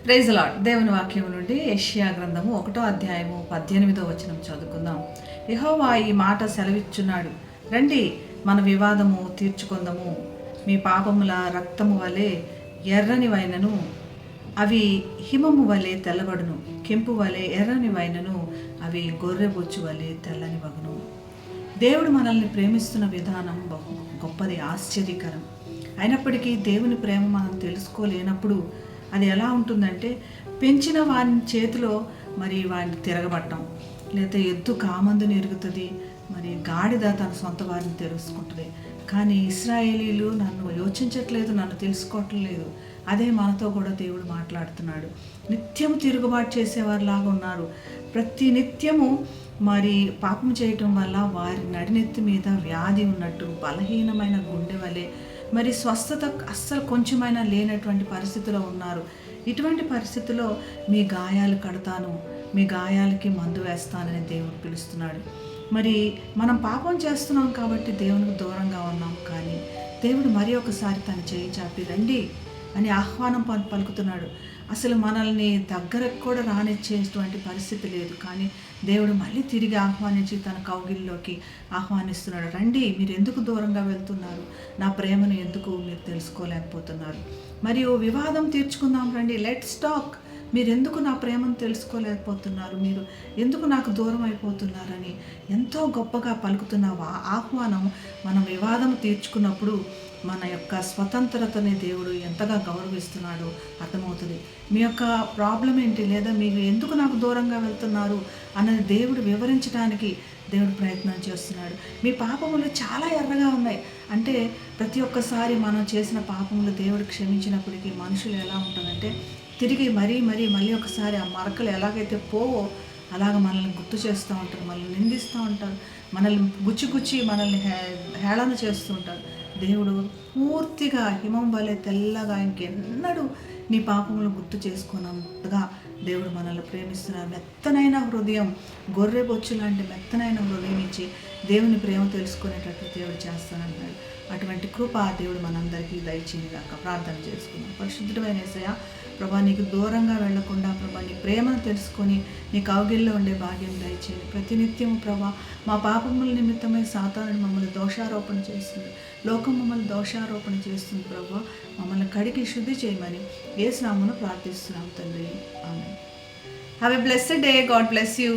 Praise lord. దేవుని వాక్యం నుండి యెషయా గ్రంథము 1వ అధ్యాయము 18వ వచనం చదువుకుందాం. యెహోవా ఈ మాట సెలవిచ్చున్నాడు, రండి మన వివాదము తీర్చుకుందాము. మీ పాపముల రక్తము వలె ఎర్రని వైనను అవి హిమము వలె తెల్లబడును, కెంపు వలె ఎర్రని వైనను అవి గొర్రెబొచ్చు వలె తెల్లని వగును. దేవుడు మనల్ని ప్రేమిస్తున్న విధానం బహు గొప్పది, ఆశ్చర్యకరం. అయినప్పటికీ దేవుని ప్రేమ మనం తెలుసుకోలేనప్పుడు అది ఎలా ఉంటుందంటే, పెంచిన వాని చేతిలో మరి వాడిని తిరగబట్టం, లేదా ఎద్దు కామందుని ఎరుగుతుంది, మరి గాడిద తన సొంత వారిని తెలుసుకుంటుంది. కానీ ఇశ్రాయేలీలు నన్ను యోచించట్లేదు, నన్ను తెలుసుకోవట్లేదు. అదే మనతో కూడా దేవుడు మాట్లాడుతున్నాడు. నిత్యము తిరుగుబాటు చేసేవారిలాగా ఉన్నారు. ప్రతి నిత్యము మరి పాపం చేయటం వల్ల వారి నడినెత్తి మీద వ్యాధి ఉన్నట్టు, బలహీనమైన గుండె వలె, మరి స్వస్థత అస్సలు కొంచెమైనా లేనటువంటి పరిస్థితిలో ఉన్నారు. ఇటువంటి పరిస్థితిలో మీ గాయాలు కడతాను, మీ గాయాలకి మందు వేస్తానని దేవుడు పిలుస్తున్నాడు. మరి మనం పాపం చేస్తున్నాం కాబట్టి దేవునికి దూరంగా ఉన్నాం. కానీ దేవుడు మరి ఒకసారి తన చేయి చాపి రండి అని ఆహ్వానం పలుకుతున్నాడు. అసలు మనల్ని దగ్గరకు కూడా రానిచ్చేటువంటి పరిస్థితి లేదు. కానీ దేవుడు మళ్ళీ తిరిగి ఆహ్వానించి తన కౌగిల్లోకి ఆహ్వానిస్తున్నాడు. రండి, మీరు ఎందుకు దూరంగా వెళ్తున్నారు? నా ప్రేమను ఎందుకు మీరు తెలుసుకోలేకపోతున్నారు? మరియు వివాదం తీర్చుకుందాం రండి, లెట్స్ టాక్. మీరు ఎందుకు నా ప్రేమను తెలుసుకోలేకపోతున్నారు? మీరు ఎందుకు నాకు దూరం అయిపోతున్నారని ఎంతో గొప్పగా పలుకుతున్న ఆహ్వానం మనం వివాదం తీర్చుకున్నప్పుడు మన యొక్క స్వతంత్రతని దేవుడు ఎంతగా గౌరవిస్తున్నాడో అర్థమవుతుంది. మీ యొక్క ప్రాబ్లం ఏంటి, లేదా మీరు ఎందుకు నాకు దూరంగా వెళ్తున్నారు అన్నది దేవుడు వివరించడానికి దేవుడు ప్రయత్నం చేస్తున్నాడు. మీ పాపములు చాలా ఎర్రగా ఉన్నాయి అంటే, ప్రతి ఒక్కసారి మనం చేసిన పాపములు దేవుడు క్షమించినప్పటికీ మనుషులు ఎలా ఉంటుందంటే, తిరిగి మళ్ళీ ఒకసారి ఆ మరకలు ఎలాగైతే పోవో అలాగ మనల్ని గుర్తు చేస్తూ ఉంటారు, మనల్ని నిందిస్తూ ఉంటారు, మనల్ని గుచ్చి మనల్ని హేళన చేస్తూ ఉంటారు. దేవుడు పూర్తిగా హిమం వలె తెల్లగా ఇంకెన్నడూ నీ పాపములను గుర్తు చేసుకున్నంతగా దేవుడు మనల్ని ప్రేమిస్తున్నారు. మెత్తనైన హృదయం, గొర్రె బొచ్చు లాంటి మెత్తనైన హృదయం ఇచ్చి దేవుని ప్రేమ తెలుసుకునేటట్టు దేవుడు చేస్తానన్నాడు. అటువంటి కృప దేవుడు మనందరికీ దయచేయగాక. ప్రార్థన చేసుకున్నాం. పరిశుద్ధమైన యేసయ్యా, ప్రభా, నీకు దూరంగా వెళ్లకుండా ప్రభా నీ ప్రేమను తెలుసుకొని నీ కౌగిల్లో ఉండే భాగ్యం దయచేయండి. ప్రతినిత్యము ప్రభా మా పాపముల నిమిత్తమై సాతానుడు మమ్మల్ని దోషారోపణ చేస్తుంది, లోకం మమ్మల్ని దోషారోపణ చేస్తుంది. ప్రభా, మమ్మల్ని కడిగి శుద్ధి చేయమని యేసు నామమున ప్రార్థిస్తున్నాం తండ్రి. ఆమేన్. Have a blessed day. God bless you.